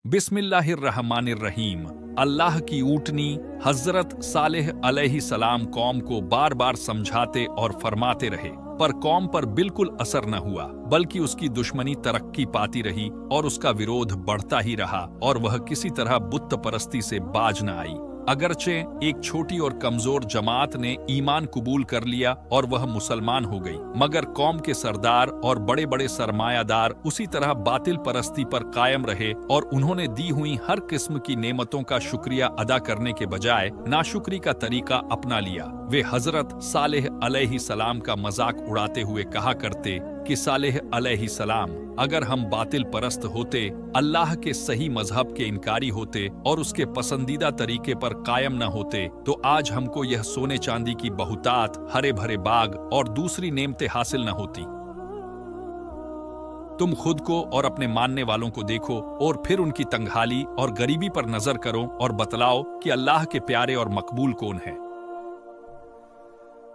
बिस्मिल्लाहिर्रहमानिर्रहीम। अल्लाह की ऊँटनी हजरत सालेह अलैहिस्सलाम कौम को बार बार समझाते और फरमाते रहे, पर कौम पर बिल्कुल असर न हुआ, बल्कि उसकी दुश्मनी तरक्की पाती रही और उसका विरोध बढ़ता ही रहा और वह किसी तरह बुत परस्ती से बाज न आई। अगरचे एक छोटी और कमजोर जमात ने ईमान कबूल कर लिया और वह मुसलमान हो गई, मगर कौम के सरदार और बड़े बड़े सरमायादार उसी तरह बातिल परस्ती पर कायम रहे और उन्होंने दी हुई हर किस्म की नेमतों का शुक्रिया अदा करने के बजाय नाशुक्री का तरीका अपना लिया। वे हजरत सालेह अलैहिस्सलाम का मजाक उड़ाते हुए कहा करते कि सालेह अलैहिस्सलाम, अगर हम बातिल परस्त होते, अल्लाह के सही मजहब के इनकारी होते और उसके पसंदीदा तरीके पर कायम न होते, तो आज हमको यह सोने चांदी की बहुतात, हरे भरे बाग और दूसरी नेमतें हासिल न होती। तुम खुद को और अपने मानने वालों को देखो और फिर उनकी तंगहाली और गरीबी पर नजर करो और बतलाओ कि अल्लाह के प्यारे और मकबूल कौन है।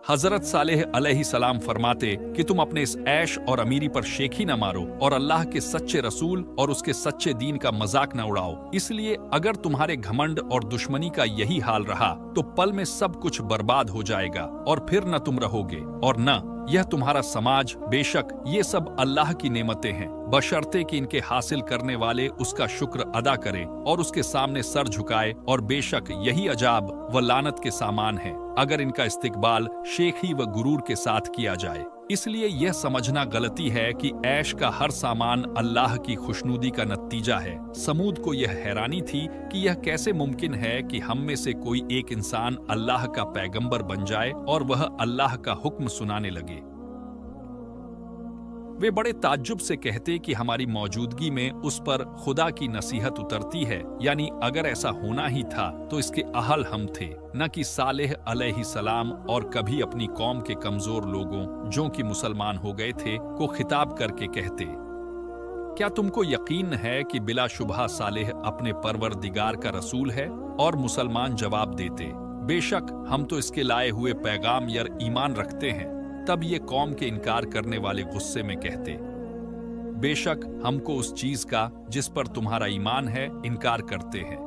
हजरत सालेह अलैहिस्सलाम फरमाते कि तुम अपने इस ऐश और अमीरी पर शेखी न मारो और अल्लाह के सच्चे रसूल और उसके सच्चे दीन का मजाक न उड़ाओ। इसलिए अगर तुम्हारे घमंड और दुश्मनी का यही हाल रहा तो पल में सब कुछ बर्बाद हो जाएगा और फिर न तुम रहोगे और न यह तुम्हारा समाज। बेशक ये सब अल्लाह की नेमतें हैं, बशर्ते कि इनके हासिल करने वाले उसका शुक्र अदा करें और उसके सामने सर झुकाए, और बेशक यही अजाब व लानत के सामान है अगर इनका इस्तिकबाल शेखी व गुरूर के साथ किया जाए। इसलिए यह समझना गलती है कि ऐश का हर सामान अल्लाह की खुशनुदी का नतीजा है। समूद को यह हैरानी थी कि यह कैसे मुमकिन है कि हम में से कोई एक इंसान अल्लाह का पैगंबर बन जाए और वह अल्लाह का हुक्म सुनाने लगे। वे बड़े ताज्जुब से कहते कि हमारी मौजूदगी में उस पर खुदा की नसीहत उतरती है, यानी अगर ऐसा होना ही था तो इसके अहल हम थे, न कि सालेह अलैहिस्सलाम, और कभी अपनी कौम के कमजोर लोगों जो कि मुसलमान हो गए थे को खिताब करके कहते, क्या तुमको यकीन है कि बिलाशुबहा सालेह अपने परवरदिगार का रसूल है? और मुसलमान जवाब देते, बेशक हम तो इसके लाए हुए पैगाम पर ईमान रखते हैं। तब ये कौम के इनकार करने वाले गुस्से में कहते, बेशक हमको उस चीज का जिस पर तुम्हारा ईमान है इनकार करते हैं।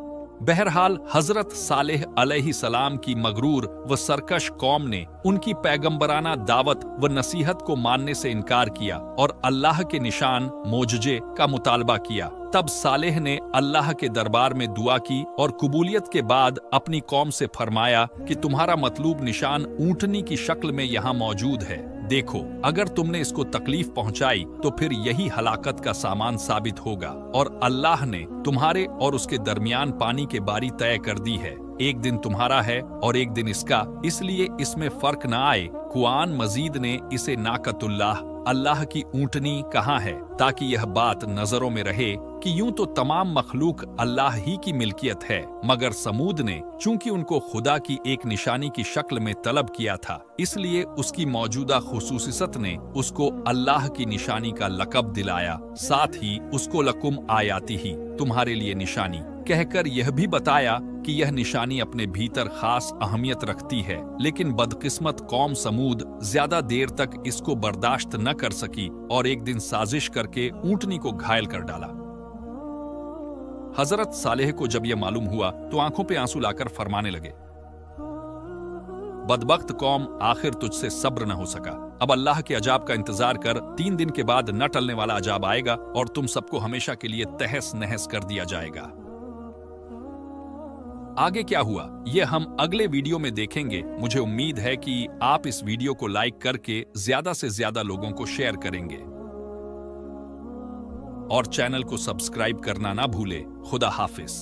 बहरहाल हजरत सालेह अलैहिस्सलाम की मगरूर व सरकश कौम ने उनकी पैगंबराना दावत व नसीहत को मानने से इनकार किया और अल्लाह के निशान मोजजे का मुतालबा किया। तब सालेह ने अल्लाह के दरबार में दुआ की और कबूलियत के बाद अपनी कौम से फरमाया कि तुम्हारा मतलूब निशान ऊँटनी की शक्ल में यहाँ मौजूद है। देखो, अगर तुमने इसको तकलीफ पहुंचाई तो फिर यही हलाकत का सामान साबित होगा, और अल्लाह ने तुम्हारे और उसके दरमियान पानी के बारी तय कर दी है। एक दिन तुम्हारा है और एक दिन इसका, इसलिए इसमें फर्क न आए। कुरान मजीद ने इसे नाकतुल्लाह, अल्लाह की ऊँटनी कहा है, ताकि यह बात नजरों में रहे कि यूं तो तमाम मखलूक अल्लाह ही की मिल्कियत है, मगर समूद ने चूंकि उनको खुदा की एक निशानी की शक्ल में तलब किया था, इसलिए उसकी मौजूदा खुसूसियत ने उसको अल्लाह की निशानी का लकब दिलाया। साथ ही उसको लकुम आयाती ही, तुम्हारे लिए निशानी कहकर यह भी बताया कि यह निशानी अपने भीतर खास अहमियत रखती है। लेकिन बदकिस्मत कौम समूद ज्यादा देर तक इसको बर्दाश्त न कर सकी और एक दिन साजिश करके ऊँटनी को घायल कर डाला। हजरत सालेह को जब यह मालूम हुआ तो आंखों पे आंसू लाकर फरमाने लगे, बदबख्त कौम, आखिर तुझसे सब्र न हो सका। अब अल्लाह के अजाब का इंतजार कर, 3 दिन के बाद न टलने वाला अजाब आएगा और तुम सबको हमेशा के लिए तहस नहस कर दिया जाएगा। आगे क्या हुआ ये हम अगले वीडियो में देखेंगे। मुझे उम्मीद है कि आप इस वीडियो को लाइक करके ज्यादा से ज्यादा लोगों को शेयर करेंगे और चैनल को सब्सक्राइब करना ना भूले। खुदा हाफिज।